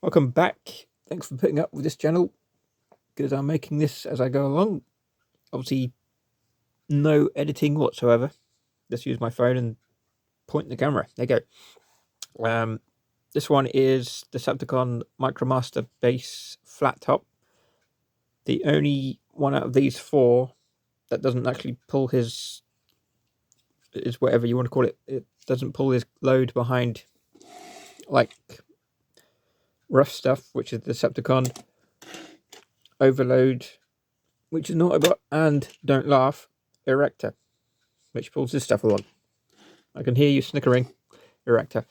Welcome back. Thanks for putting up with this channel, because I'm making this as I go along. Obviously, no editing whatsoever. Just use my phone and point the camera. There you go. This one is the Decepticon Micromaster base flat top. The only one out of these four that doesn't actually pull his, is whatever you want to call it. It doesn't pull his load behind, like rough stuff, which is the Decepticon, Overload, which is Autobot, and Don't Laugh, Erector, which pulls this stuff along. I can hear you snickering, Erector.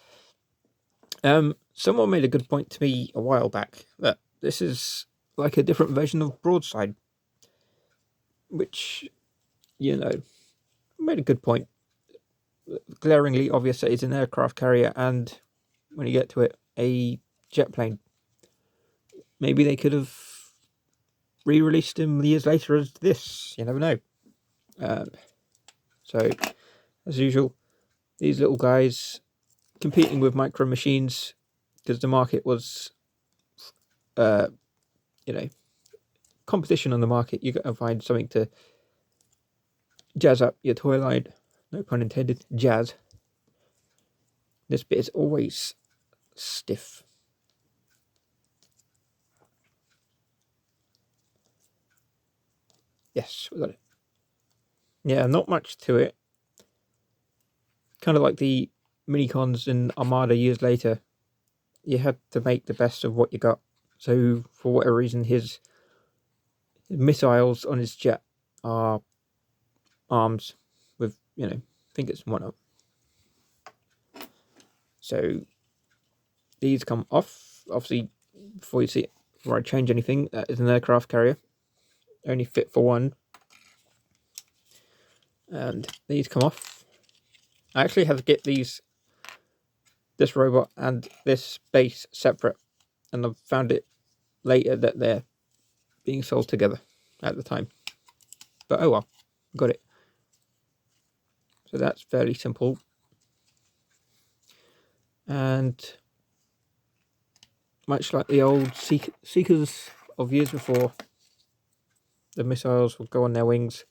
Someone made a good point to me a while back that this is like a different version of Broadside, which, you know, made a good point. Glaringly obvious that it's an aircraft carrier and, when you get to it, a jet plane. Maybe they could have re-released him years later as this. You never know. So, as usual, these little guys competing with Micro Machines, because the market was, competition on the market. You got to find something to jazz up your toy line. No pun intended. Jazz. This bit is always stiff. Yes, we got it. Yeah, not much to it. Kind of like the Minicons in Armada years later. You had to make the best of what you got. So, for whatever reason, his missiles on his jet are arms with, fingers and whatnot. So, these come off. Obviously, before you see it, before I change anything, that is an aircraft carrier. Only fit for one. And these come off. I actually had to get this robot and this base separate, and I've found it later that they're being sold together at the time. But oh well, got it. So that's fairly simple. And much like the old Seekers of years before, the missiles will go on their wings.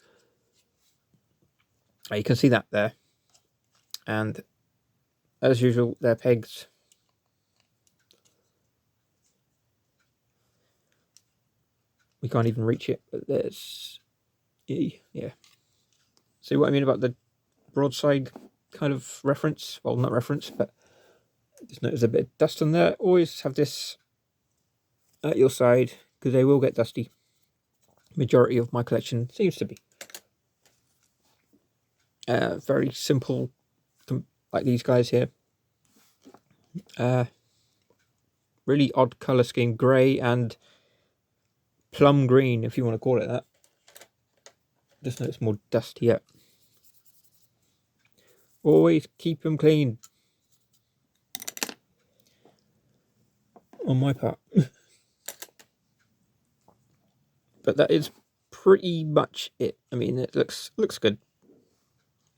You can see that there. And as usual, they're pegs. We can't even reach it, but there's, yeah. See what I mean about the Broadside kind of reference? Well, not reference, but just notice a bit of dust on there. Always have this at your side, because they will get dusty. Majority of my collection seems to be. Very simple, like these guys here. Really odd colour scheme, grey and plum green, if you want to call it that. Just notice more dust here. Always keep them clean, on my part. But that is pretty much it. I mean, it looks good.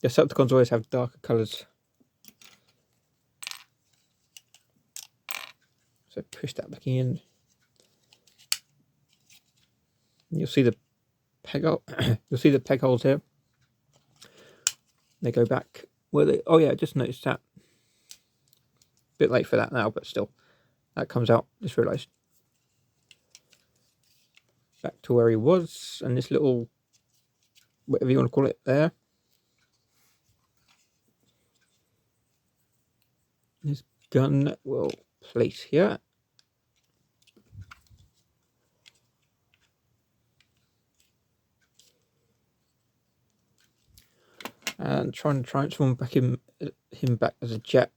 The Decepticons always have darker colours. So push that back in. You'll see the peg hole. You'll see the peg holes here. They go back where they. Oh yeah, I just noticed that. Bit late for that now, but still, that comes out. Just realised. Back to where he was, and this little, whatever you want to call it, there. This gun will place here. And trying to transform back him back as a jet.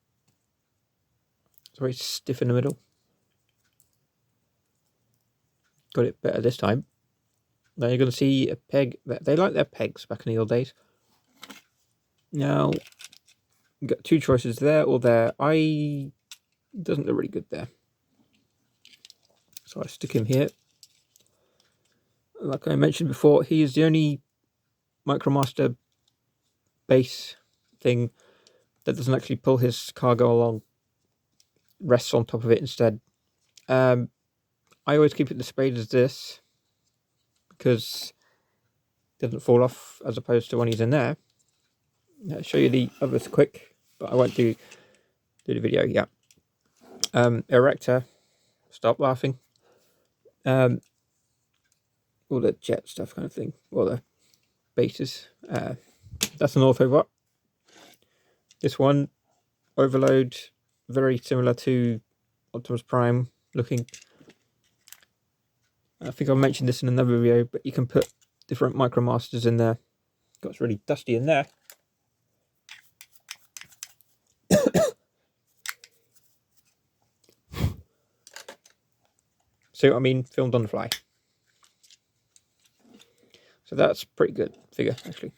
It's very stiff in the middle. Got it better this time. Now you're going to see a peg. They like their pegs back in the old days. Now, you've got two choices there or there. Doesn't look really good there. So I stick him here. Like I mentioned before, he is the only Micromaster base thing that doesn't actually pull his cargo along. Rests on top of it instead. I always keep it displayed as this because it doesn't fall off as opposed to when he's in there. I'll show you the others quick, but I won't do the video yet. Erector, stop laughing. All the jet stuff kind of thing, all the bases. That's an Autobot. This one, Overload, very similar to Optimus Prime looking. I think I mentioned this in another video, but you can put different Micromasters in there. Got really dusty in there. See what I mean? Filmed on the fly. So that's pretty good figure, actually.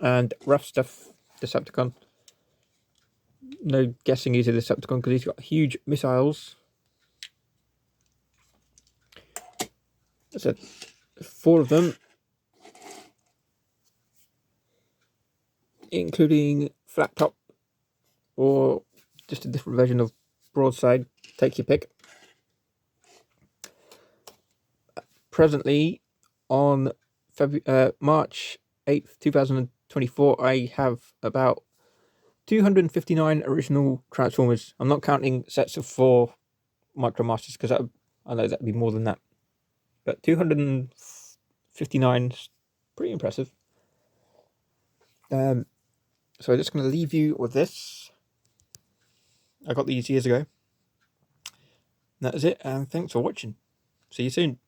And Rough Stuff Decepticon. No guessing he's a Decepticon because he's got huge missiles. That's 4 of them, including Flattop or just a different version of Broadside. Take your pick. Presently, on March 8th, 2024, I have about 259 original Transformers. I'm not counting sets of 4 Micromasters because I know that'd be more than that. But 259 is pretty impressive. So I'm just going to leave you with this. I got these years ago. That is it, and thanks for watching. See you soon.